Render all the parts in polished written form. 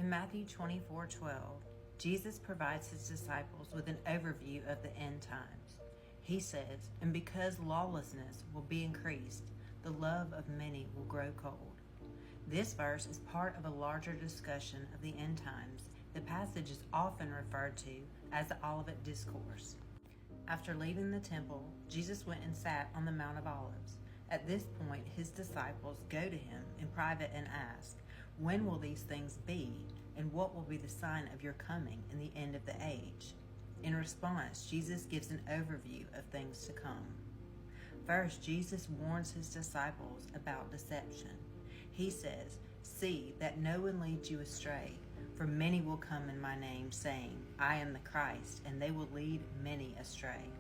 In Matthew 24:12, Jesus provides his disciples with an overview of the end times. He says, "And because lawlessness will be increased, the love of many will grow cold." This verse is part of a larger discussion of the end times. The passage is often referred to as the Olivet Discourse. After leaving the temple, Jesus went and sat on the Mount of Olives. At this point, his disciples go to him in private and ask, "When will these things be? And what will be the sign of your coming in the end of the age?" In response, Jesus gives an overview of things to come. First, Jesus warns his disciples about deception. He says, "See that no one leads you astray, for many will come in my name, saying, 'I am the Christ,' and they will lead many astray."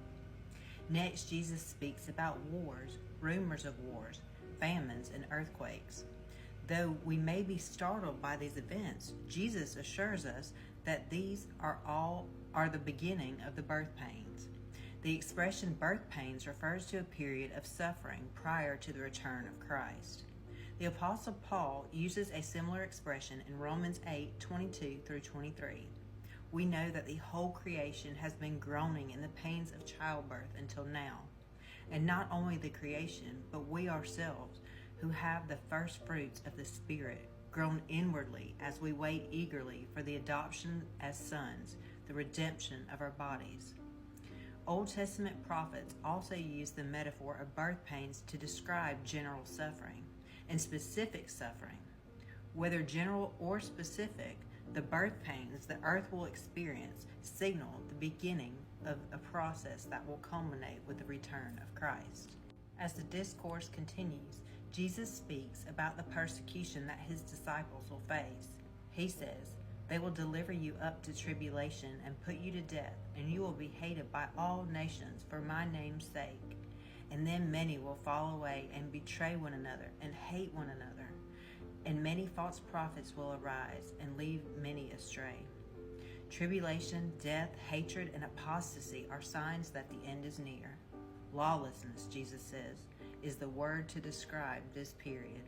Next, Jesus speaks about wars, rumors of wars, famines, and earthquakes. Though we may be startled by these events, Jesus assures us that these are the beginning of the birth pains. The expression birth pains refers to a period of suffering prior to the return of Christ. The Apostle Paul uses a similar expression in Romans 8:22 through 23. We know that the whole creation has been groaning in the pains of childbirth until now. And not only the creation, but we ourselves, who have the first fruits of the Spirit, groan inwardly as we wait eagerly for the adoption as sons, the redemption of our bodies. Old Testament prophets also use the metaphor of birth pains to describe general suffering and specific suffering. Whether general or specific, the birth pains the earth will experience signal the beginning of a process that will culminate with the return of Christ. As the discourse continues, Jesus speaks about the persecution that his disciples will face. He says, "They will deliver you up to tribulation and put you to death, and you will be hated by all nations for my name's sake. And then many will fall away and betray one another and hate one another. And many false prophets will arise and lead many astray." Tribulation, death, hatred, and apostasy are signs that the end is near. Lawlessness, Jesus says, is the word to describe this period.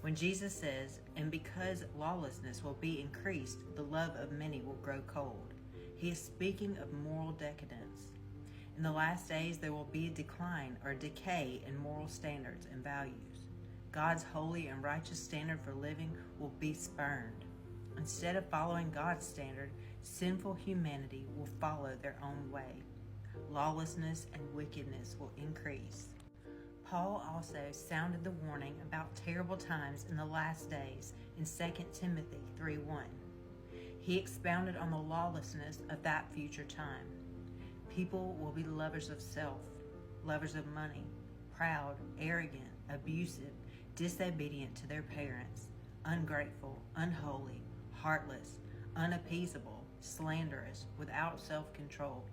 When Jesus says, "And because lawlessness will be increased, the love of many will grow cold," he is speaking of moral decadence. In the last days, there will be a decline or decay in moral standards and values. God's holy and righteous standard for living will be spurned. Instead of following God's standard, sinful humanity will follow their own way. Lawlessness and wickedness will increase. Paul also sounded the warning about terrible times in the last days in 2 Timothy 3:1. He expounded on the lawlessness of that future time. People will be lovers of self, lovers of money, proud, arrogant, abusive, disobedient to their parents, ungrateful, unholy, heartless, unappeasable, slanderous, without self-control,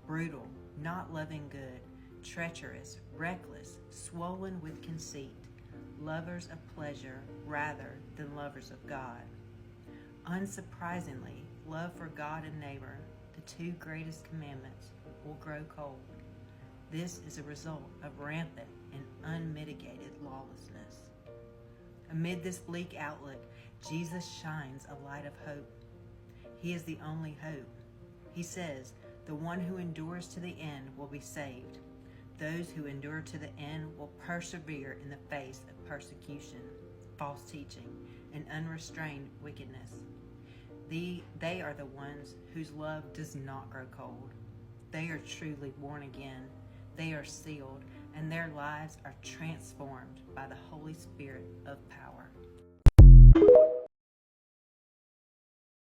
brutal, not loving good, treacherous, reckless, swollen with conceit, lovers of pleasure rather than lovers of God. Unsurprisingly, love for God and neighbor, the two greatest commandments, will grow cold. This is a result of rampant and unmitigated lawlessness. Amid this bleak outlook, Jesus shines a light of hope. He is the only hope. He says, "The one who endures to the end will be saved." Those who endure to the end will persevere in the face of persecution, false teaching, and unrestrained wickedness. They are the ones whose love does not grow cold. They are truly born again. They are sealed, and their lives are transformed by the Holy Spirit of power.